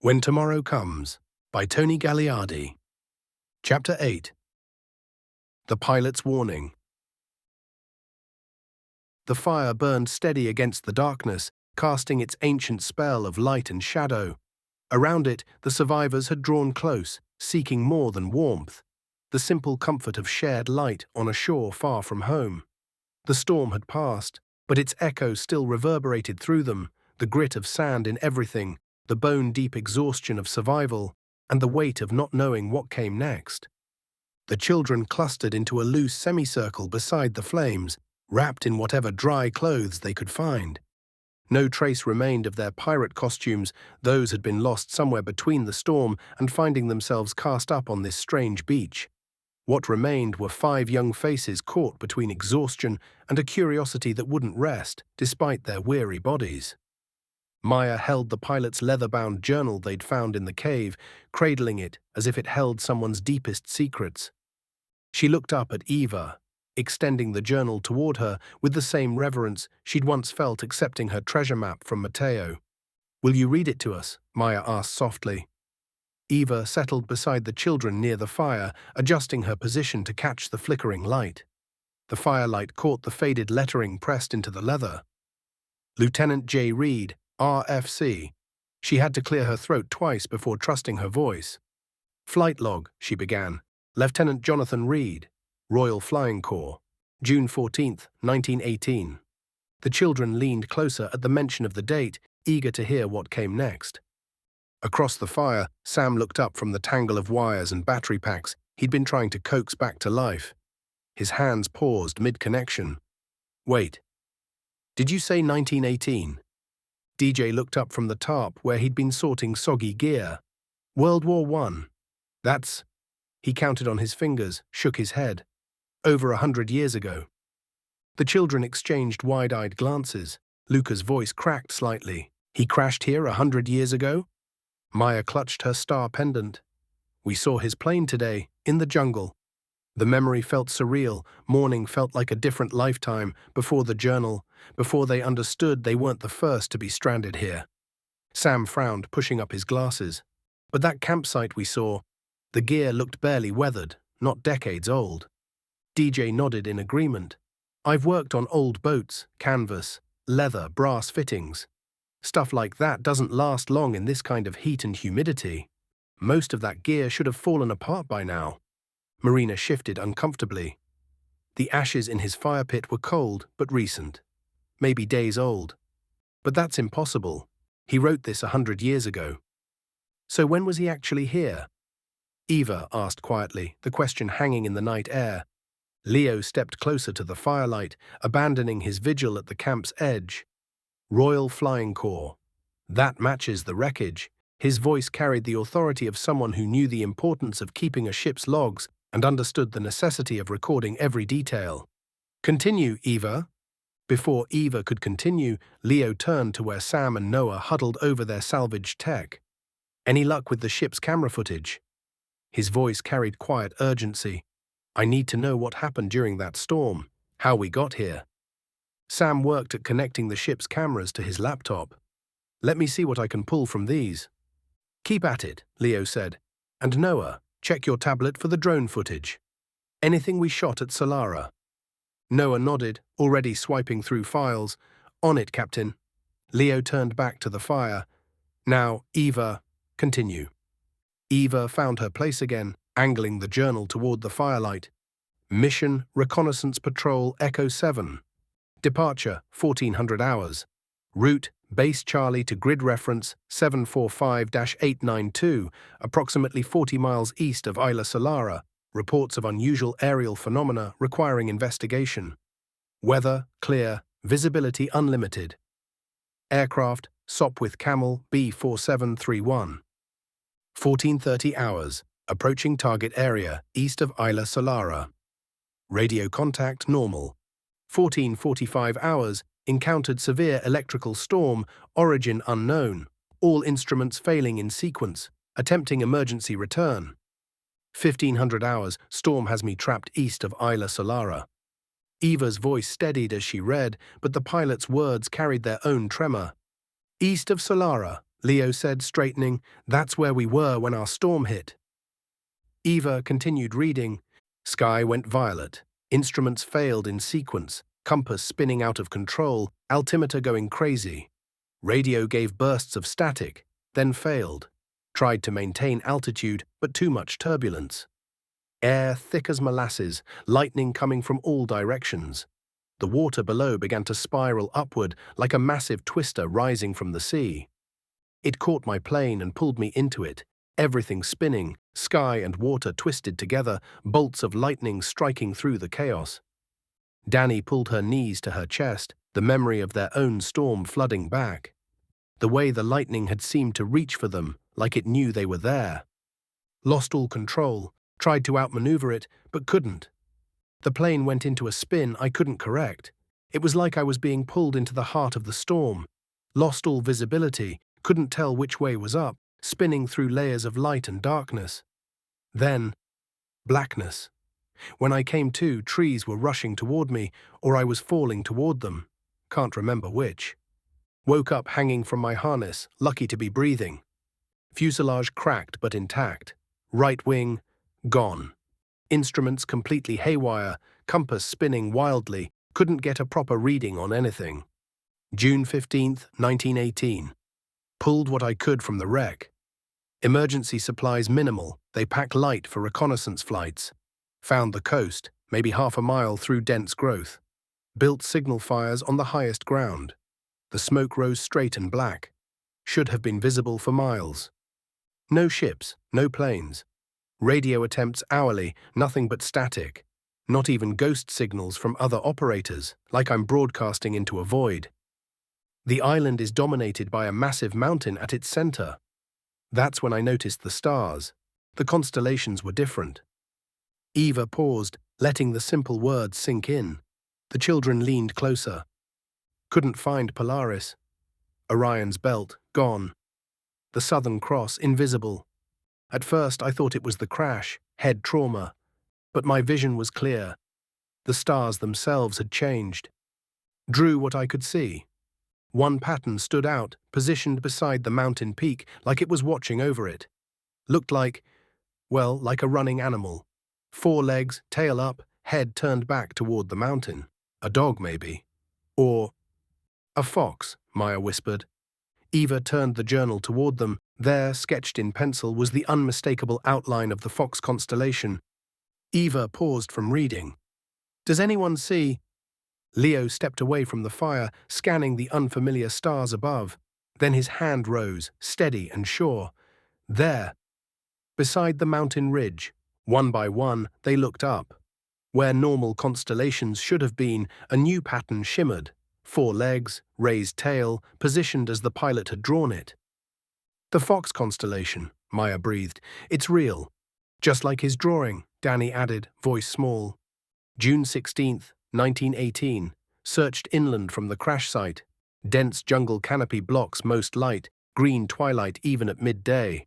When Tomorrow Comes, by Tony Gagliardi. Chapter 8. The Pilot's Warning. The fire burned steady against the darkness, casting its ancient spell of light and shadow. Around it, the survivors had drawn close, seeking more than warmth, the simple comfort of shared light on a shore far from home. The storm had passed, but its echo still reverberated through them, the grit of sand in everything, the bone-deep exhaustion of survival, and the weight of not knowing what came next. The children clustered into a loose semicircle beside the flames, wrapped in whatever dry clothes they could find. No trace remained of their pirate costumes; those had been lost somewhere between the storm and finding themselves cast up on this strange beach. What remained were 5 young faces caught between exhaustion and a curiosity that wouldn't rest, despite their weary bodies. Maya held the pilot's leather-bound journal they'd found in the cave, cradling it as if it held someone's deepest secrets. She looked up at Eva, extending the journal toward her with the same reverence she'd once felt accepting her treasure map from Matteo. "Will you read it to us?" Maya asked softly. Eva settled beside the children near the fire, adjusting her position to catch the flickering light. The firelight caught the faded lettering pressed into the leather. Lieutenant J. Reed, RFC. She had to clear her throat twice before trusting her voice. "Flight log," she began. "Lieutenant Jonathan Reed, Royal Flying Corps, June 14, 1918. The children leaned closer at the mention of the date, eager to hear what came next. Across the fire, Sam looked up from the tangle of wires and battery packs he'd been trying to coax back to life. His hands paused mid-connection. "Wait. Did you say 1918? DJ looked up from the tarp where he'd been sorting soggy gear. "World War I. That's..." He counted on his fingers, shook his head. "Over 100 years ago." The children exchanged wide-eyed glances. Luca's voice cracked slightly. "He crashed here 100 years ago?" Maya clutched her star pendant. "We saw his plane today, in the jungle." The memory felt surreal. Morning felt like a different lifetime, before the journal, before they understood they weren't the first to be stranded here. Sam frowned, pushing up his glasses. "But that campsite we saw, the gear looked barely weathered, not decades old." DJ nodded in agreement. "I've worked on old boats, canvas, leather, brass fittings. Stuff like that doesn't last long in this kind of heat and humidity. Most of that gear should have fallen apart by now." Marina shifted uncomfortably. The ashes in his fire pit were cold but recent, maybe days old. "But that's impossible. He wrote this 100 years ago." "So when was he actually here?" Eva asked quietly, the question hanging in the night air. Leo stepped closer to the firelight, abandoning his vigil at the camp's edge. "Royal Flying Corps. That matches the wreckage." His voice carried the authority of someone who knew the importance of keeping a ship's logs and understood the necessity of recording every detail. "Continue, Eva." Before Eva could continue, Leo turned to where Sam and Noah huddled over their salvaged tech. "Any luck with the ship's camera footage?" His voice carried quiet urgency. "I need to know what happened during that storm, how we got here." Sam worked at connecting the ship's cameras to his laptop. "Let me see what I can pull from these." "Keep at it," Leo said. "And Noah, check your tablet for the drone footage. Anything we shot at Solara?" Noah nodded, already swiping through files. "On it, Captain." Leo turned back to the fire. "Now, Eva, continue." Eva found her place again, angling the journal toward the firelight. "Mission Reconnaissance Patrol Echo 7. Departure 1400 hours. Route Base Charlie to grid reference 745-892, approximately 40 miles east of Isla Solara. Reports of unusual aerial phenomena requiring investigation. Weather clear, visibility unlimited. Aircraft Sopwith Camel B4731. 1430 hours, approaching target area east of Isla Solara. Radio contact normal. 1445 hours, encountered severe electrical storm, origin unknown, all instruments failing in sequence, attempting emergency return. 1500 hours, storm has me trapped east of Isla Solara. Eva's voice steadied as she read, but the pilot's words carried their own tremor. East of Solara, Leo said, straightening. That's where we were when our storm hit. Eva continued reading. Sky went violet. Instruments failed in sequence, compass spinning out of control, altimeter going crazy. Radio gave bursts of static, then failed. Tried to maintain altitude, but too much turbulence. Air thick as molasses, lightning coming from all directions. The water below began to spiral upward like a massive twister rising from the sea. It caught my plane and pulled me into it, everything spinning, sky and water twisted together, bolts of lightning striking through the chaos. Danny pulled her knees to her chest, the memory of their own storm flooding back. The way the lightning had seemed to reach for them, like it knew they were there. Lost all control, tried to outmaneuver it, but couldn't. The plane went into a spin I couldn't correct. It was like I was being pulled into the heart of the storm. Lost all visibility, couldn't tell which way was up, spinning through layers of light and darkness. Then, blackness. When I came to, trees were rushing toward me, or I was falling toward them. Can't remember which. Woke up hanging from my harness, lucky to be breathing. Fuselage cracked but intact. Right wing, gone. Instruments completely haywire, compass spinning wildly, couldn't get a proper reading on anything. June 15th, 1918. Pulled what I could from the wreck. Emergency supplies minimal, they pack light for reconnaissance flights. Found the coast, maybe half a mile through dense growth. Built signal fires on the highest ground. The smoke rose straight and black. Should have been visible for miles. No ships, no planes. Radio attempts hourly, nothing but static. Not even ghost signals from other operators, like I'm broadcasting into a void. The island is dominated by a massive mountain at its center. That's when I noticed the stars. The constellations were different. Eva paused, letting the simple words sink in. The children leaned closer. Couldn't find Polaris. Orion's belt, gone. The Southern Cross, invisible. At first I thought it was the crash, head trauma. But my vision was clear. The stars themselves had changed. Drew what I could see. One pattern stood out, positioned beside the mountain peak, like it was watching over it. Looked like, well, like a running animal. 4 legs, tail up, head turned back toward the mountain. A dog, maybe. Or a fox, Maya whispered. Eva turned the journal toward them. There, sketched in pencil, was the unmistakable outline of the fox constellation. Eva paused from reading. Does anyone see? Leo stepped away from the fire, scanning the unfamiliar stars above. Then his hand rose, steady and sure. There, beside the mountain ridge, one by one, they looked up. Where normal constellations should have been, a new pattern shimmered. 4 legs, raised tail, positioned as the pilot had drawn it. The fox constellation, Maya breathed. It's real. Just like his drawing, Danny added, voice small. June 16th, 1918. Searched inland from the crash site. Dense jungle canopy blocks most light, green twilight even at midday.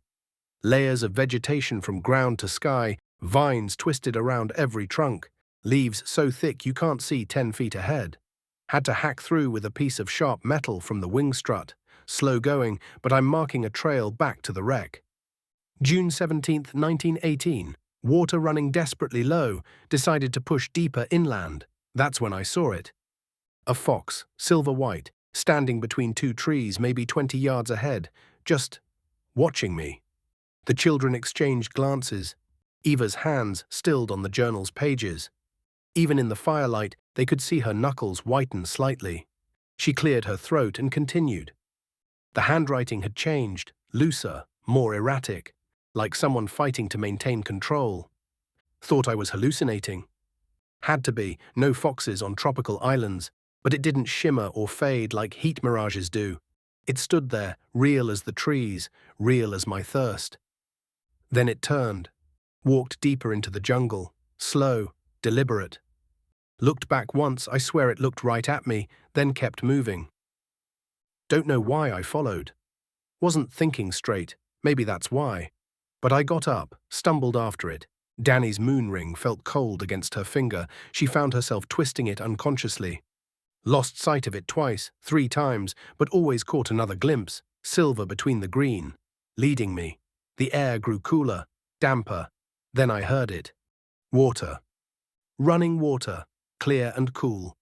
Layers of vegetation from ground to sky, vines twisted around every trunk, leaves so thick you can't see 10 feet ahead. Had to hack through with a piece of sharp metal from the wing strut. Slow going, but I'm marking a trail back to the wreck. June 17th, 1918. Water running desperately low, decided to push deeper inland. That's when I saw it. A fox, silver-white, standing between 2 trees maybe 20 yards ahead, just watching me. The children exchanged glances. Eva's hands stilled on the journal's pages. Even in the firelight, they could see her knuckles whiten slightly. She cleared her throat and continued. The handwriting had changed, looser, more erratic, like someone fighting to maintain control. Thought I was hallucinating. Had to be, no foxes on tropical islands, but it didn't shimmer or fade like heat mirages do. It stood there, real as the trees, real as my thirst. Then it turned, walked deeper into the jungle, slow, deliberate. Looked back once, I swear it looked right at me, then kept moving. Don't know why I followed. Wasn't thinking straight, maybe that's why. But I got up, stumbled after it. Danny's moon ring felt cold against her finger. She found herself twisting it unconsciously. Lost sight of it twice, 3 times, but always caught another glimpse. silver between the green, leading me. The air grew cooler, damper. Then I heard it. Water. Running water, clear and cool.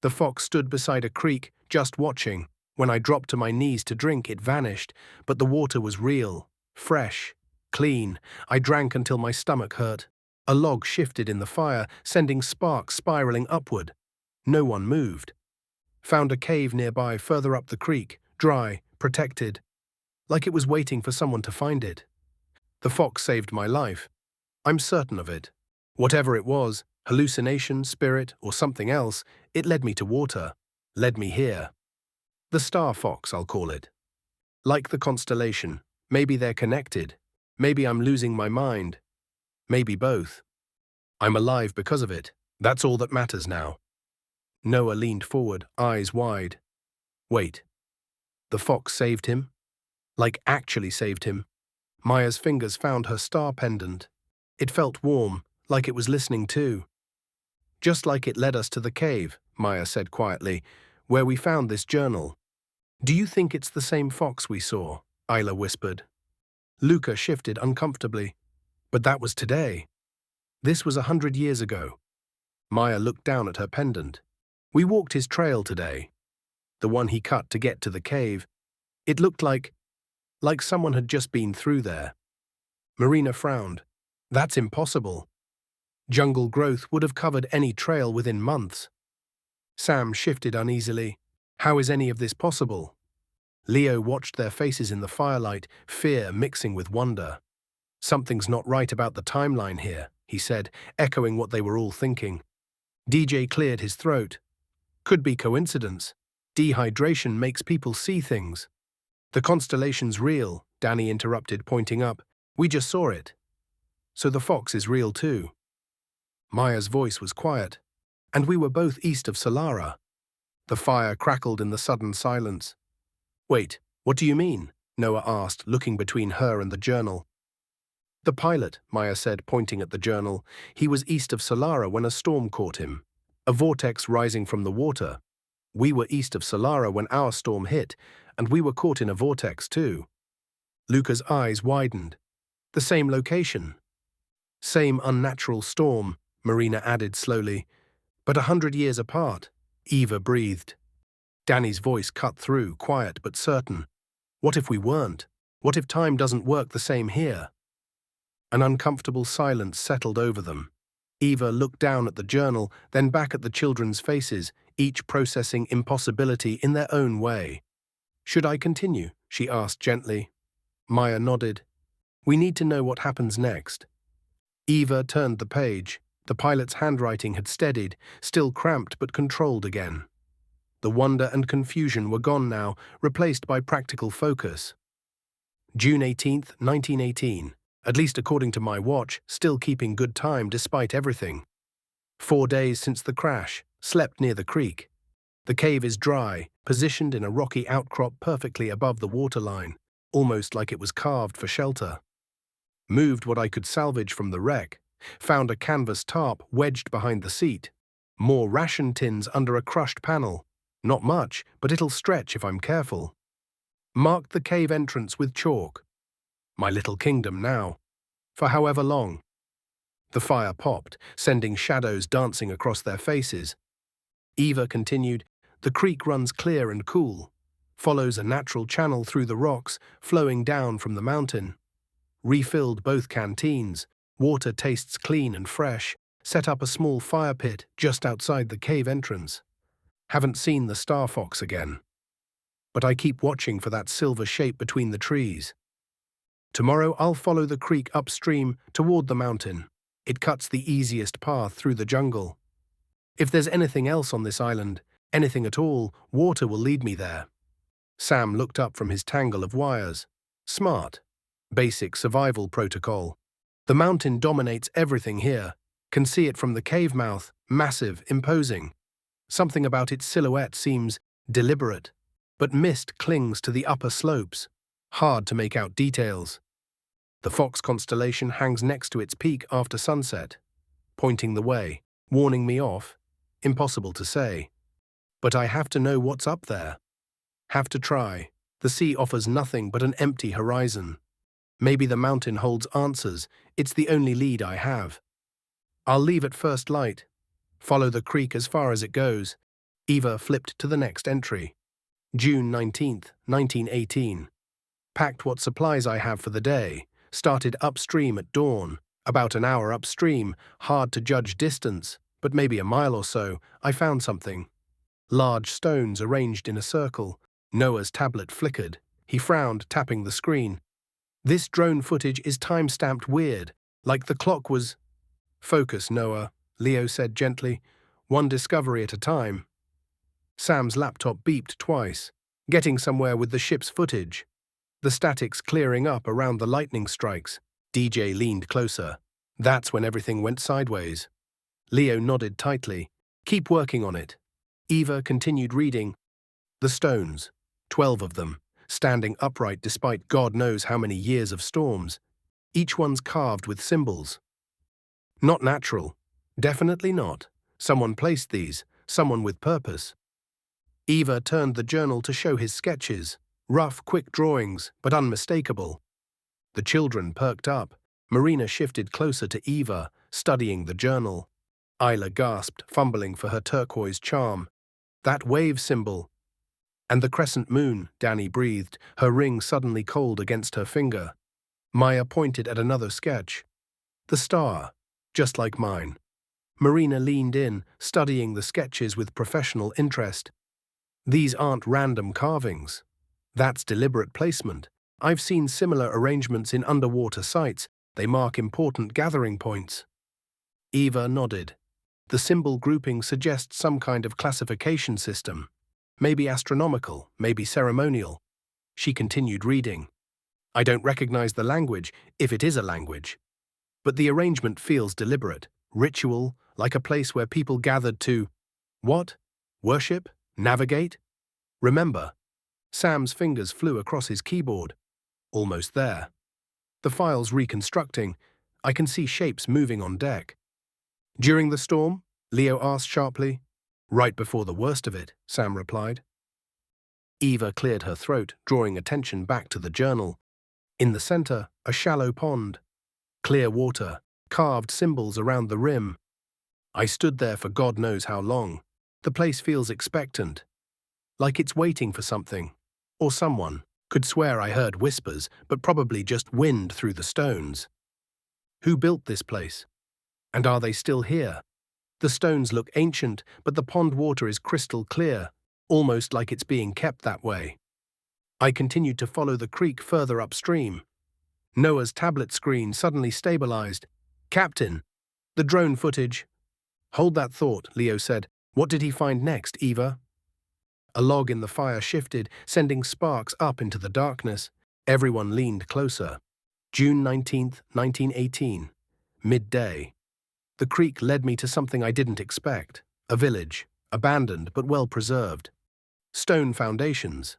The fox stood beside a creek, just watching. When I dropped to my knees to drink, it vanished, but the water was real, fresh, clean. I drank until my stomach hurt. A log shifted in the fire, sending sparks spiraling upward. No one moved. Found a cave nearby, further up the creek, dry, protected, like it was waiting for someone to find it. The fox saved my life. I'm certain of it. Whatever it was, hallucination, spirit, or something else, it led me to water, led me here. The star fox, I'll call it. Like the constellation, maybe they're connected. Maybe I'm losing my mind. Maybe both. I'm alive because of it. That's all that matters now. Noah leaned forward, eyes wide. Wait. The fox saved him? Like actually saved him? Maya's fingers found her star pendant. It felt warm, like it was listening too. Just like it led us to the cave, Maya said quietly, where we found this journal. Do you think it's the same fox we saw? Isla whispered. Luca shifted uncomfortably. But that was today. This was 100 years ago. Maya looked down at her pendant. We walked his trail today. The one he cut to get to the cave. It looked like someone had just been through there. Marina frowned. That's impossible. Jungle growth would have covered any trail within months. Sam shifted uneasily. How is any of this possible? Leo watched their faces in the firelight, fear mixing with wonder. Something's not right about the timeline here, he said, echoing what they were all thinking. DJ cleared his throat. Could be coincidence. Dehydration makes people see things. The constellation's real, Danny interrupted, pointing up. We just saw it. So the fox is real too. Maya's voice was quiet. And we were both east of Solara. The fire crackled in the sudden silence. Wait, what do you mean? Noah asked, looking between her and the journal. The pilot, Maya said, pointing at the journal. He was east of Solara when a storm caught him. A vortex rising from the water. We were east of Solara when our storm hit, and we were caught in a vortex too. Luca's eyes widened. The same location. Same unnatural storm, Marina added slowly. But 100 years apart. Eva breathed. Danny's voice cut through, quiet but certain. What if we weren't? What if time doesn't work the same here? An uncomfortable silence settled over them. Eva looked down at the journal, then back at the children's faces, each processing impossibility in their own way. Should I continue? She asked gently. Maya nodded. We need to know what happens next. Eva turned the page. The pilot's handwriting had steadied, still cramped but controlled again. The wonder and confusion were gone now, replaced by practical focus. June 18th, 1918. At least according to my watch, still keeping good time despite everything. 4 days since the crash, slept near the creek. The cave is dry, positioned in a rocky outcrop perfectly above the waterline, almost like it was carved for shelter. Moved what I could salvage from the wreck, found a canvas tarp wedged behind the seat. More ration tins under a crushed panel. Not much, but it'll stretch if I'm careful. Marked the cave entrance with chalk. My little kingdom now. For however long. The fire popped, sending shadows dancing across their faces. Eva continued, the creek runs clear and cool, follows a natural channel through the rocks, flowing down from the mountain. Refilled both canteens, water tastes clean and fresh, set up a small fire pit just outside the cave entrance. Haven't seen the star fox again. But I keep watching for that silver shape between the trees. Tomorrow I'll follow the creek upstream toward the mountain. It cuts the easiest path through the jungle. If there's anything else on this island, anything at all, water will lead me there. Sam looked up from his tangle of wires. Smart. Basic survival protocol. The mountain dominates everything here. Can see it from the cave mouth, massive, imposing. Something about its silhouette seems deliberate. But mist clings to the upper slopes. Hard to make out details. The Fox constellation hangs next to its peak after sunset, pointing the way, warning me off. Impossible to say. But I have to know what's up there. Have to try. The sea offers nothing but an empty horizon. Maybe the mountain holds answers. It's the only lead I have. I'll leave at first light. Follow the creek as far as it goes. Eva flipped to the next entry. June 19th, 1918. Packed what supplies I have for the day. Started upstream at dawn. About an hour upstream, hard to judge distance, but maybe a mile or so, I found something. Large stones arranged in a circle. Noah's tablet flickered. He frowned, tapping the screen. This drone footage is time-stamped weird, like the clock was… Focus, Noah, Leo said gently. One discovery at a time. Sam's laptop beeped twice, getting somewhere with the ship's footage. The statics clearing up around the lightning strikes. DJ leaned closer. That's when everything went sideways. Leo nodded tightly. Keep working on it. Eva continued reading. The stones, 12 of them, standing upright despite God knows how many years of storms. Each one's carved with symbols. Not natural. Definitely not. Someone placed these, someone with purpose. Eva turned the journal to show his sketches. Rough, quick drawings, but unmistakable. The children perked up. Marina shifted closer to Eva, studying the journal. Isla gasped, fumbling for her turquoise charm. That wave symbol. And the crescent moon, Danny breathed, her ring suddenly cold against her finger. Maya pointed at another sketch. The star, just like mine. Marina leaned in, studying the sketches with professional interest. These aren't random carvings. That's deliberate placement. I've seen similar arrangements in underwater sites. They mark important gathering points. Eva nodded. The symbol grouping suggests some kind of classification system. Maybe astronomical, maybe ceremonial. She continued reading. I don't recognize the language, if it is a language. But the arrangement feels deliberate, ritual, like a place where people gathered to… What? Worship? Navigate? Remember. Sam's fingers flew across his keyboard. Almost there. The file's reconstructing. I can see shapes moving on deck. During the storm? Leo asked sharply. Right before the worst of it, Sam replied. Eva cleared her throat, drawing attention back to the journal. In the center, a shallow pond. Clear water, carved symbols around the rim. I stood there for God knows how long. The place feels expectant. Like it's waiting for something. Or someone. Could swear I heard whispers, but probably just wind through the stones. Who built this place? And are they still here? The stones look ancient, but the pond water is crystal clear, almost like it's being kept that way. I continued to follow the creek further upstream. Noah's tablet screen suddenly stabilized. Captain, the drone footage. Hold that thought, Leo said. What did he find next, Eva? A log in the fire shifted, sending sparks up into the darkness. Everyone leaned closer. June 19th, 1918. Midday. The creek led me to something I didn't expect. A village, abandoned but well preserved. Stone foundations.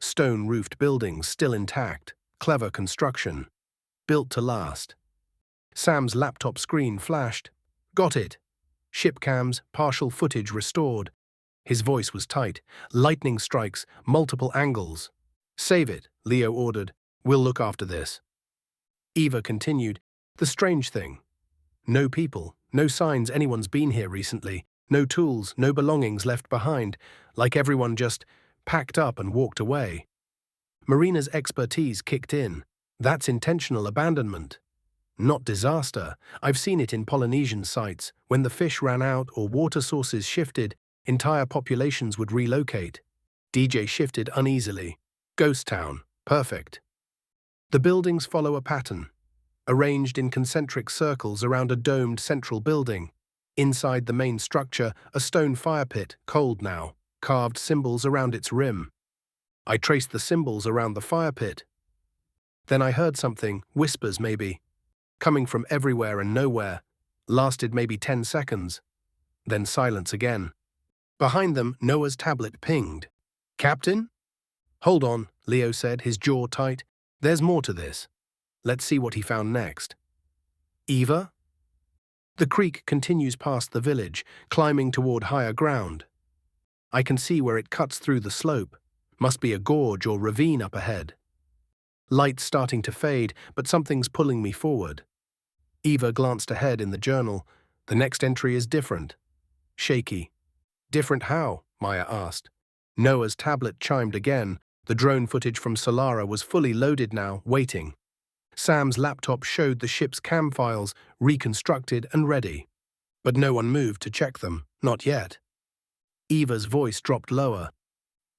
Stone-roofed buildings still intact. Clever construction. Built to last. Sam's laptop screen flashed. Got it. Ship cams, partial footage restored. His voice was tight. Lightning strikes, multiple angles. Save it, Leo ordered. We'll look after this. Eva continued. The strange thing. No people, no signs anyone's been here recently. No tools, no belongings left behind. Like everyone just packed up and walked away. Marina's expertise kicked in. That's intentional abandonment. Not disaster. I've seen it in Polynesian sites. When the fish ran out or water sources shifted, entire populations would relocate. DJ shifted uneasily. Ghost town. Perfect. The buildings follow a pattern. Arranged in concentric circles around a domed central building. Inside the main structure, a stone fire pit, cold now, carved symbols around its rim. I traced the symbols around the fire pit. Then I heard something, whispers maybe, coming from everywhere and nowhere, lasted maybe 10 seconds. Then silence again. Behind them, Noah's tablet pinged. Captain? Hold on, Leo said, his jaw tight. There's more to this. Let's see what he found next. Eva? The creek continues past the village, climbing toward higher ground. I can see where it cuts through the slope. Must be a gorge or ravine up ahead. Light's starting to fade, but something's pulling me forward. Eva glanced ahead in the journal. The next entry is different. Shaky. Different how? Maya asked. Noah's tablet chimed again. The drone footage from Solara was fully loaded now, waiting. Sam's laptop showed the ship's cam files, reconstructed and ready. But no one moved to check them, not yet. Eva's voice dropped lower.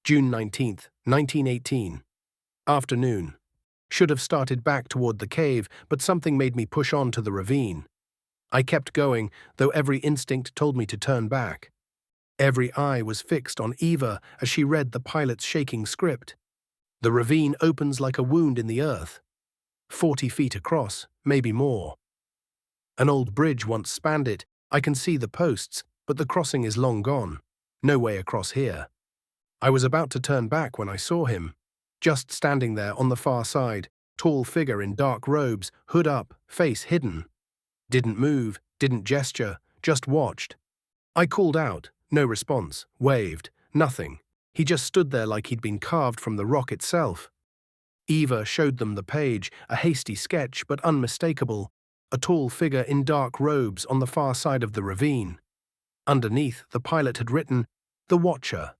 June 19th, 1918. Afternoon. Should have started back toward the cave, but something made me push on to the ravine. I kept going, though every instinct told me to turn back. Every eye was fixed on Eva as she read the pilot's shaking script. The ravine opens like a wound in the earth. 40 feet across, maybe more. An old bridge once spanned it. I can see the posts, but the crossing is long gone. No way across here. I was about to turn back when I saw him. Just standing there on the far side, tall figure in dark robes, hood up, face hidden. Didn't move, didn't gesture, just watched. I called out, no response, waved, nothing. He just stood there like he'd been carved from the rock itself. Eva showed them the page, a hasty sketch but unmistakable, a tall figure in dark robes on the far side of the ravine. Underneath, the pilot had written, "The Watcher."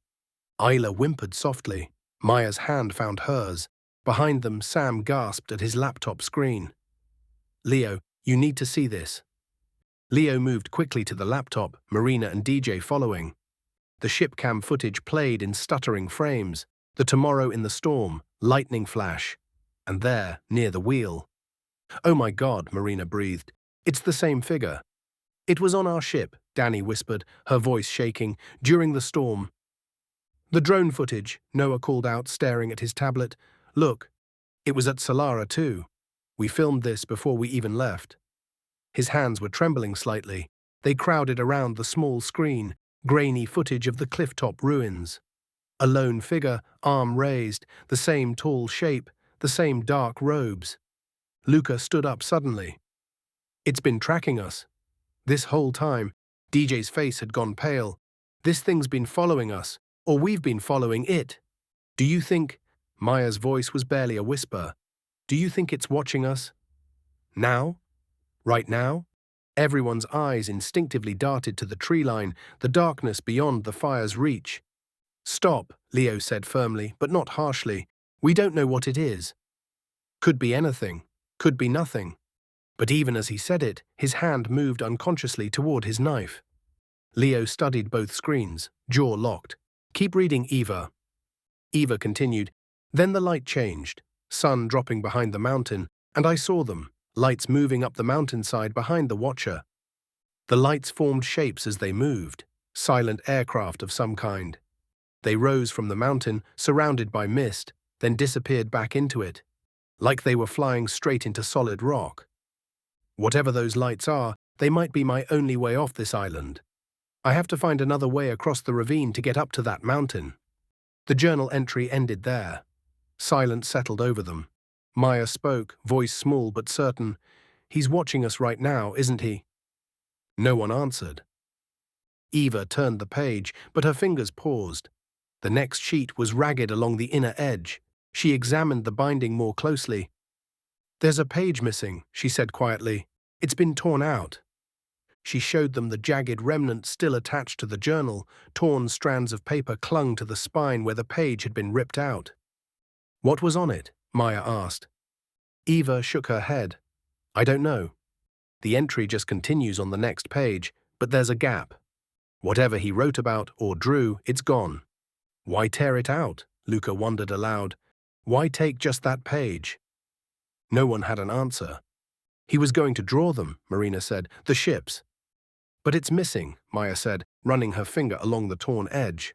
Isla whimpered softly. Maya's hand found hers. Behind them, Sam gasped at his laptop screen. "Leo, you need to see this." Leo moved quickly to the laptop, Marina and DJ following. The shipcam footage played in stuttering frames. The tomorrow in the storm, lightning flash. And there, near the wheel. "Oh my God," Marina breathed. "It's the same figure." "It was on our ship," Danny whispered, her voice shaking, "during the storm." "The drone footage," Noah called out, staring at his tablet. "Look, it was at Solara too. We filmed this before we even left." His hands were trembling slightly. They crowded around the small screen, grainy footage of the clifftop ruins. A lone figure, arm raised, the same tall shape, the same dark robes. Luca stood up suddenly. "It's been tracking us. This whole time." DJ's face had gone pale. "This thing's been following us, or we've been following it. Do you think—" Maya's voice was barely a whisper. "Do you think it's watching us? Now? Right now?" Everyone's eyes instinctively darted to the tree line, the darkness beyond the fire's reach. "Stop," Leo said firmly, but not harshly. "We don't know what it is. Could be anything, could be nothing." But even as he said it, his hand moved unconsciously toward his knife. Leo studied both screens, jaw locked. "Keep reading, Eva." Eva continued. "Then the light changed, sun dropping behind the mountain, and I saw them, lights moving up the mountainside behind the Watcher. The lights formed shapes as they moved, silent aircraft of some kind. They rose from the mountain, surrounded by mist, then disappeared back into it, like they were flying straight into solid rock. Whatever those lights are, they might be my only way off this island. I have to find another way across the ravine to get up to that mountain." The journal entry ended there. Silence settled over them. Maya spoke, voice small but certain. "He's watching us right now, isn't he?" No one answered. Eva turned the page, but her fingers paused. The next sheet was ragged along the inner edge. She examined the binding more closely. "There's a page missing," she said quietly. "It's been torn out." She showed them the jagged remnant still attached to the journal. Torn strands of paper clung to the spine where the page had been ripped out. "What was on it?" Maya asked. Eva shook her head. "I don't know. The entry just continues on the next page, but there's a gap. Whatever he wrote about or drew, it's gone." "Why tear it out?" Luca wondered aloud. "Why take just that page?" No one had an answer. "He was going to draw them," Marina said, "the ships." "But it's missing," Maya said, running her finger along the torn edge.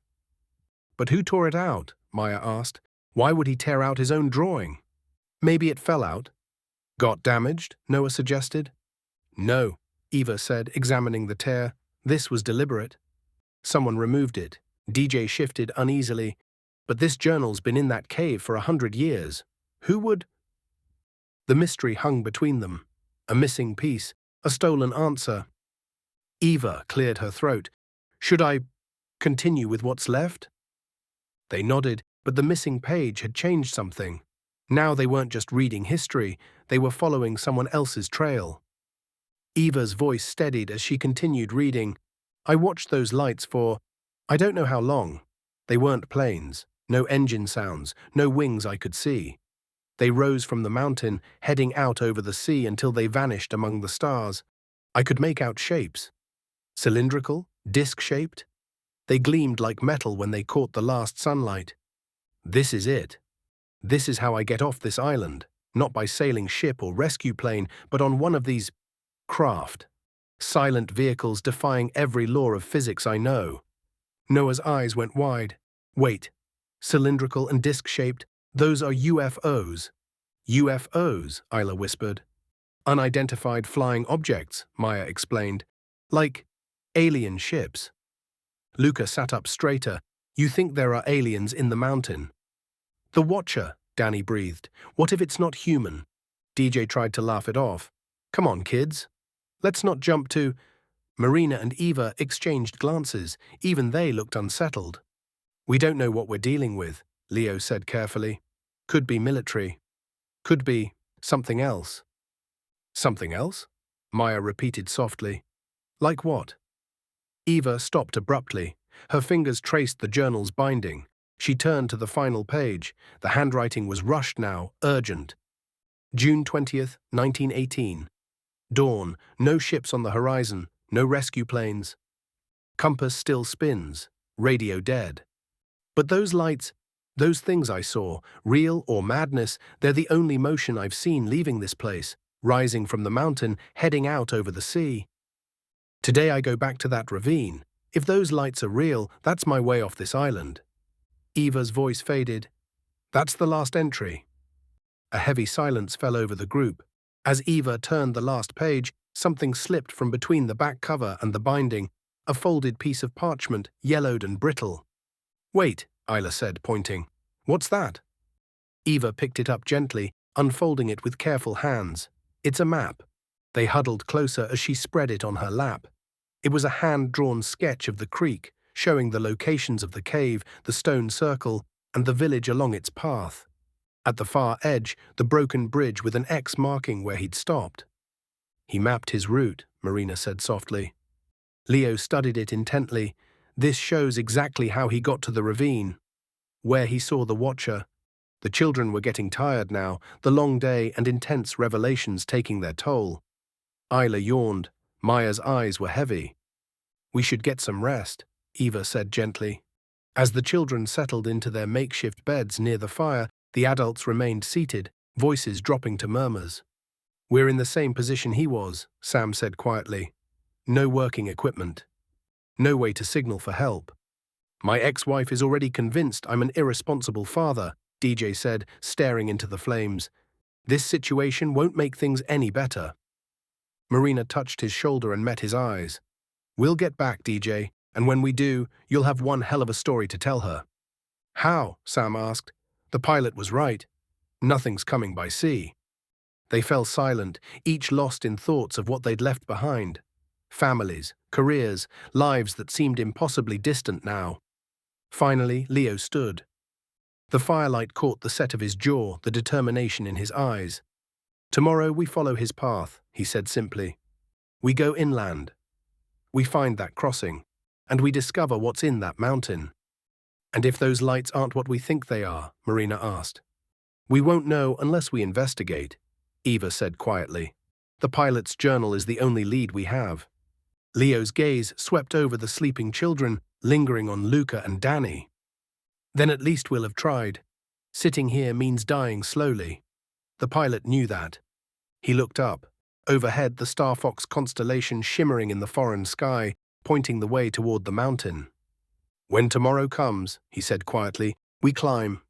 "But who tore it out?" Maya asked. "Why would he tear out his own drawing?" "Maybe it fell out." "Got damaged?" Noah suggested. "No," Eva said, examining the tear. "This was deliberate. Someone removed it." DJ shifted uneasily. "But this journal's been in that cave for 100 years. Who would—" The mystery hung between them. A missing piece, a stolen answer. Eva cleared her throat. "Should I continue with what's left?" They nodded. But the missing page had changed something. Now they weren't just reading history, they were following someone else's trail. Eva's voice steadied as she continued reading. I watched those lights for, I don't know how long. They weren't planes, no engine sounds, no wings I could see. They rose from the mountain, heading out over the sea until they vanished among the stars. I could make out shapes. Cylindrical, disc-shaped. They gleamed like metal when they caught the last sunlight. This is it. This is how I get off this island, not by sailing ship or rescue plane, but on one of these craft. Silent vehicles defying every law of physics I know. Noah's eyes went wide. Wait. Cylindrical and disc-shaped, those are UFOs. UFOs, Isla whispered. Unidentified flying objects, Maya explained. Like alien ships. Luca sat up straighter. You think there are aliens in the mountain? The Watcher, Danny breathed. What if it's not human? DJ tried to laugh it off. Come on, kids. Let's not jump to… Marina and Eva exchanged glances. Even they looked unsettled. We don't know what we're dealing with, Leo said carefully. Could be military. Could be something else. Something else? Maya repeated softly. Like what? Eva stopped abruptly. Her fingers traced the journal's binding. She turned to the final page. The handwriting was rushed now, urgent. June 20th, 1918. Dawn, no ships on the horizon, no rescue planes. Compass still spins, radio dead. But those lights, those things I saw, real or madness, they're the only motion I've seen leaving this place, rising from the mountain, heading out over the sea. Today I go back to that ravine. If those lights are real, that's my way off this island. Eva's voice faded. That's the last entry. A heavy silence fell over the group. As Eva turned the last page, something slipped from between the back cover and the binding, a folded piece of parchment, yellowed and brittle. Wait, Isla said, pointing. What's that? Eva picked it up gently, unfolding it with careful hands. It's a map. They huddled closer as she spread it on her lap. It was a hand-drawn sketch of the creek, showing the locations of the cave, the stone circle, and the village along its path. At the far edge, the broken bridge with an X marking where he'd stopped. He mapped his route, Marina said softly. Leo studied it intently. This shows exactly how he got to the ravine, where he saw the Watcher. The children were getting tired now, the long day and intense revelations taking their toll. Isla yawned. Maya's eyes were heavy. We should get some rest, Eva said gently. As the children settled into their makeshift beds near the fire, the adults remained seated, voices dropping to murmurs. We're in the same position he was, Sam said quietly. No working equipment. No way to signal for help. My ex-wife is already convinced I'm an irresponsible father, DJ said, staring into the flames. This situation won't make things any better. Marina touched his shoulder and met his eyes. We'll get back, DJ, and when we do, you'll have one hell of a story to tell her. How? Sam asked. The pilot was right. Nothing's coming by sea. They fell silent, each lost in thoughts of what they'd left behind. Families, careers, lives that seemed impossibly distant now. Finally, Leo stood. The firelight caught the set of his jaw, the determination in his eyes. Tomorrow we follow his path, he said simply. We go inland. We find that crossing, and we discover what's in that mountain. And if those lights aren't what we think they are, Marina asked. We won't know unless we investigate, Eva said quietly. The pilot's journal is the only lead we have. Leo's gaze swept over the sleeping children, lingering on Luca and Danny. Then at least we'll have tried. Sitting here means dying slowly. The pilot knew that. He looked up. Overhead, the Star Fox constellation shimmering in the foreign sky, pointing the way toward the mountain. When tomorrow comes, he said quietly, we climb.